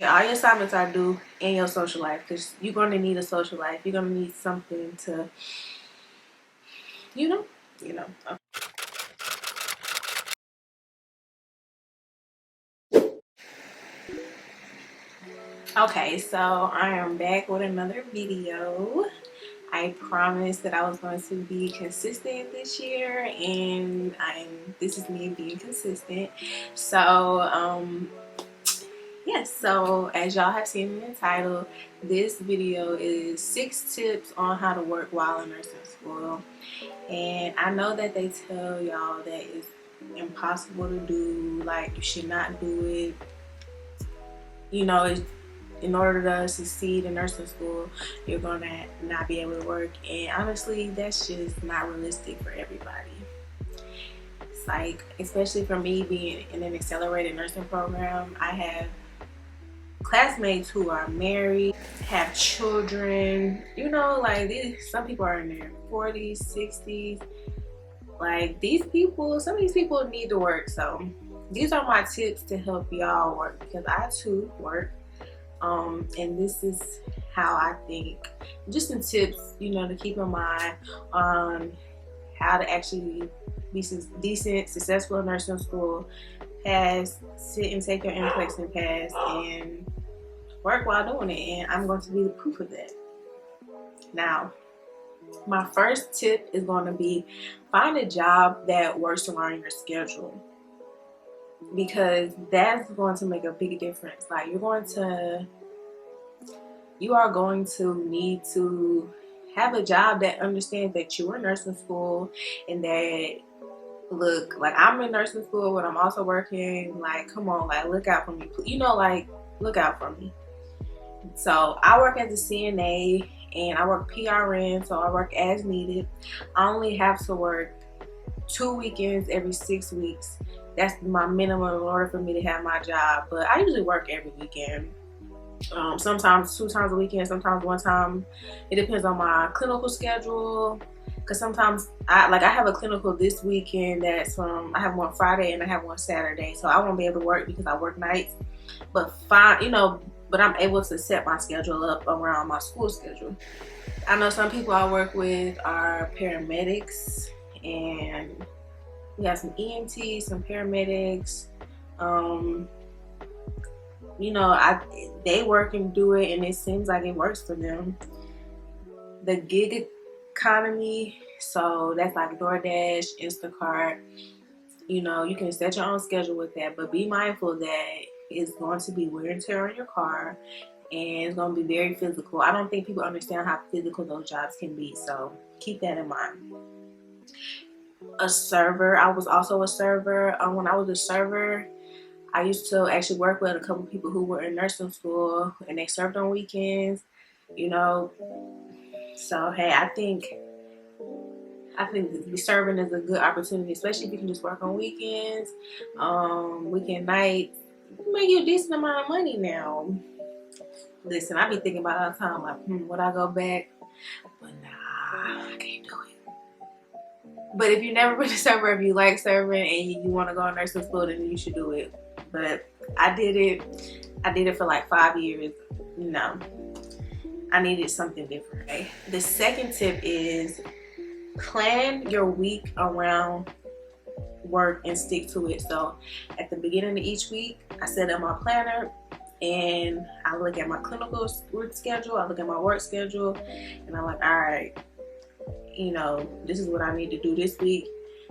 All your assignments are due in your social life because you're going to need a social life. You're going to need something to, you know, you know. Okay, so I am back with another video. I promised that I was going to be consistent this year, and this is me being consistent. So, yes, so as y'all have seen in the title, this video is 6 tips on how to work while in nursing school. And I know that they tell y'all that it's impossible to do, like you should not do it. You know, in order to succeed in nursing school, you're gonna not be able to work. And honestly, that's just not realistic for everybody. It's like, especially for me being in an accelerated nursing program, I have classmates who are married, have children, you know, like some people are in their 40s, 60s. Like these people, some of these people need to work. So these are my tips to help y'all work, because I too work. And this is how I think, just some tips, you know, to keep in mind on how to actually be decent, successful in nursing school, sit and take your NCLEX and pass, and work while doing it. And I'm going to be the proof of that. Now, my first tip is going to be find a job that works around your schedule, because that's going to make a big difference. Like you are going to need to have a job that understands that you're in nursing school, and that, look, like I'm in nursing school but I'm also working, like come on, like look out for me, you know, like look out for me. So I work as a CNA and I work PRN, so I work as needed. I only have to work 2 weekends every 6 weeks. That's my minimum in order for me to have my job. But I usually work every weekend. Sometimes 2 times a weekend, sometimes 1 time. It depends on my clinical schedule. Cause sometimes I have a clinical this weekend that's I have one Friday and I have one Saturday, so I won't be able to work because I work nights. But fine, you know. But I'm able to set my schedule up around my school schedule. I know some people I work with are paramedics, and we have some EMTs, some paramedics. You know, they work and do it, and it seems like it works for them. The gig economy, so that's like DoorDash, Instacart. You know, you can set your own schedule with that, but be mindful that it's going to be wear and tear on your car, and it's going to be very physical. I don't think people understand how physical those jobs can be, so keep that in mind. A server, I was also a server. When I was a server, I used to actually work with a couple people who were in nursing school, and they served on weekends, you know. So hey, I think serving is a good opportunity, especially if you can just work on weekends, weekend nights. You make you a decent amount of money now. Listen, I be thinking about it all the time, like, would I go back? But nah, I can't do it. But if you've never been a server, if you like serving and you want to go to nursing school, then you should do it. But I did it for like 5 years. No, I needed something different. Okay? The second tip is plan your week around work and stick to it. So at the beginning of each week, I set up my planner and I look at my clinical schedule, I look at my work schedule, and I'm like, all right, you know, this is what I need to do this week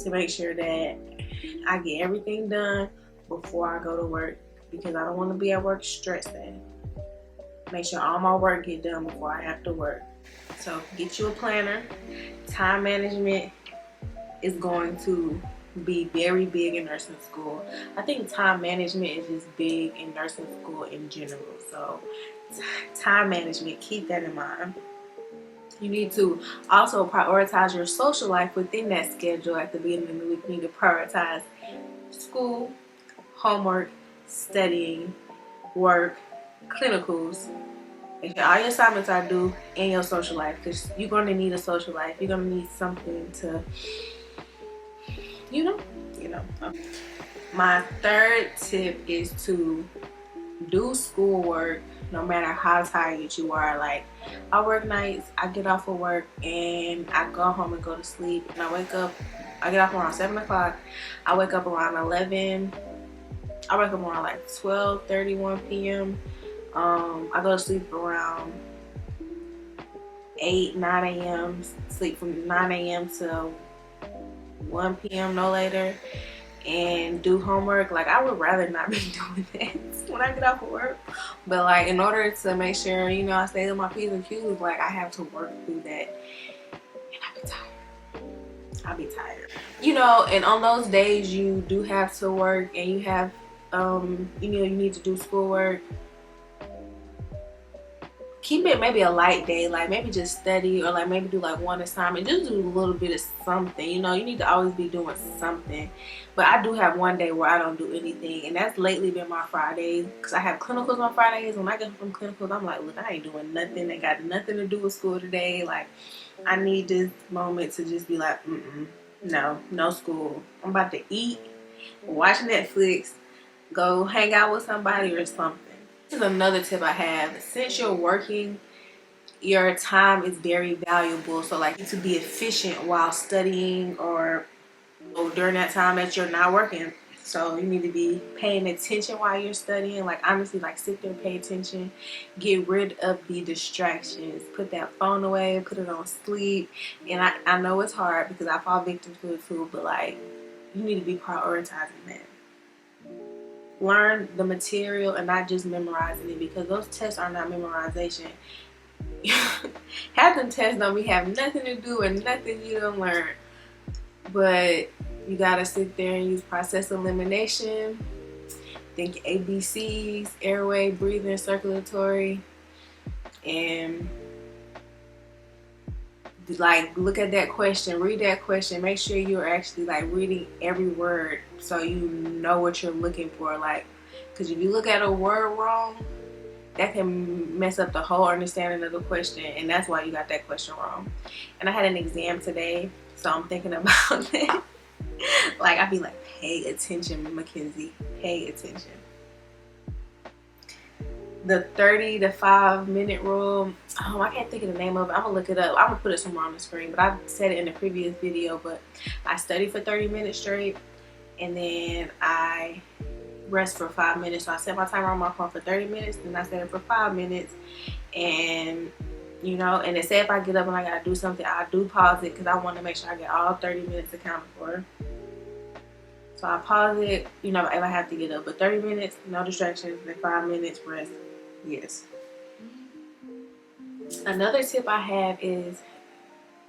to make sure that I get everything done before I go to work, because I don't want to be at work stressed out. Make sure all my work get done before I have to work. So get you a planner. Time management is going to be very big in nursing school. I think time management is just big in nursing school in general. So time management, keep that in mind. You need to also prioritize your social life within that schedule. At the beginning of the week, you need to prioritize school, homework, studying, work, clinicals. Make sure all your assignments are due in your social life, because you're going to need a social life. You're going to need something to, you know. My third tip is to do schoolwork no matter how tired you are. Like, I work nights, I get off of work and I go home and go to sleep, and I wake up, I get off around 7 o'clock, I wake up around 11, I wake up around like 12:31 p.m. I go to sleep around 9 a.m, sleep from 9 a.m to 1 p.m, no later, and do homework. Like, I would rather not be doing that when I get off of work, but like, in order to make sure, you know, I stay on my P's and Q's, like, I have to work through that, and I be tired. I'll be tired, you know. And on those days you do have to work and you have you know, you need to do schoolwork, keep it maybe a light day, like maybe just study, or like maybe do like one assignment, just do a little bit of something. You know, you need to always be doing something. But I do have one day where I don't do anything, and that's lately been my Fridays, because I have clinicals on Fridays. When I get from clinicals, I'm like, look, I ain't doing nothing. They got nothing to do with school today. Like, I need this moment to just be like, no school. I'm about to eat, watch Netflix, go hang out with somebody or something. This is another tip I have. Since you're working, your time is very valuable. So like, to be efficient while studying, or during that time that you're not working. So you need to be paying attention while you're studying. Like, honestly, like, sit there, pay attention, get rid of the distractions, put that phone away, put it on sleep. And I know it's hard because I fall victim to it too, but like, you need to be prioritizing that. Learn the material and not just memorizing it, because those tests are not memorization. Half them tests don't have nothing to do with nothing you don't learn. But you gotta sit there and use process elimination, think ABCs, airway, breathing, circulatory, and like, look at that question, read that question, make sure you're actually like reading every word so you know what you're looking for. Like, because if you look at a word wrong, that can mess up the whole understanding of the question, and that's why you got that question wrong. And I had an exam today, so I'm thinking about it. Like, I'd be like, pay attention, Mackenzie, pay attention. The 30 to 5 minute rule, I can't think of the name of it. I'm gonna look it up. I'm gonna put it somewhere on the screen, but I said it in the previous video. But I study for 30 minutes straight, and then I rest for 5 minutes. So I set my timer on my phone for 30 minutes, then I set it for 5 minutes. And you know, and they say if I get up and I gotta do something, I do pause it, because I want to make sure I get all 30 minutes accounted for. So I pause it, you know, if I have to get up. But 30 minutes, no distractions, then 5 minutes rest. Yes. Another tip I have is,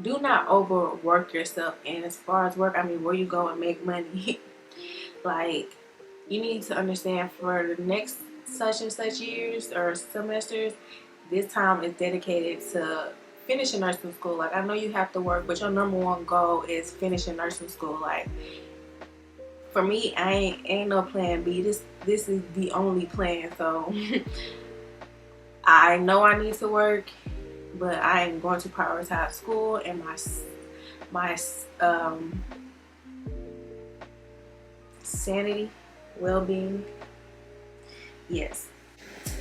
do not overwork yourself. And as far as work, I mean, where you go and make money. Like, you need to understand, for the next such and such years or semesters, this time is dedicated to finishing nursing school. Like, I know you have to work, but your number one goal is finishing nursing school. Like, for me, I ain't no plan B. This is the only plan. So I know I need to work, but I am going to prioritize school and my sanity, well-being. Yes.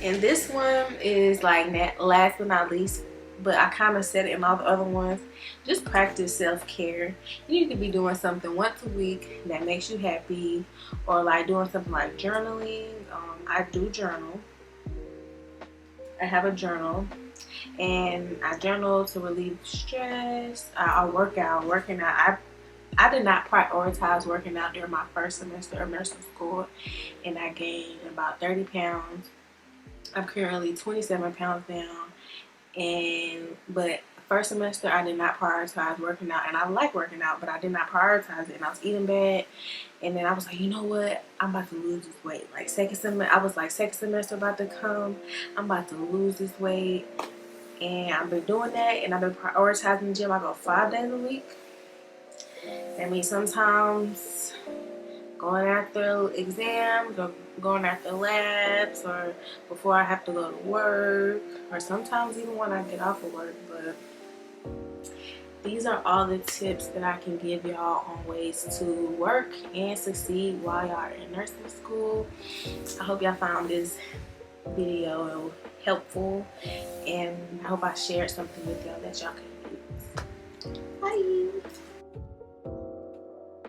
And this one is like last but not least, but I kind of said it in all the other ones. Just practice self-care. You need to be doing something once a week that makes you happy, or like doing something like journaling. I do journal. I have a journal, and I journal to relieve stress. I work out. Working out, I did not prioritize working out during my first semester of nursing school, and I gained about 30 pounds. I'm currently 27 pounds down, but first semester I did not prioritize working out, and I like working out, but I did not prioritize it, and I was eating bad. And then I was like, you know what, I'm about to lose this weight. Like, second semester about to come, I'm about to lose this weight. And I've been doing that, and I've been prioritizing the gym. I go 5 days a week. That means sometimes going after exams, or going after labs, or before I have to go to work, or sometimes even when I get off of work. But these are all the tips that I can give y'all on ways to work and succeed while y'all are in nursing school. I hope y'all found this video helpful, and I hope I shared something with y'all that y'all can use. Bye.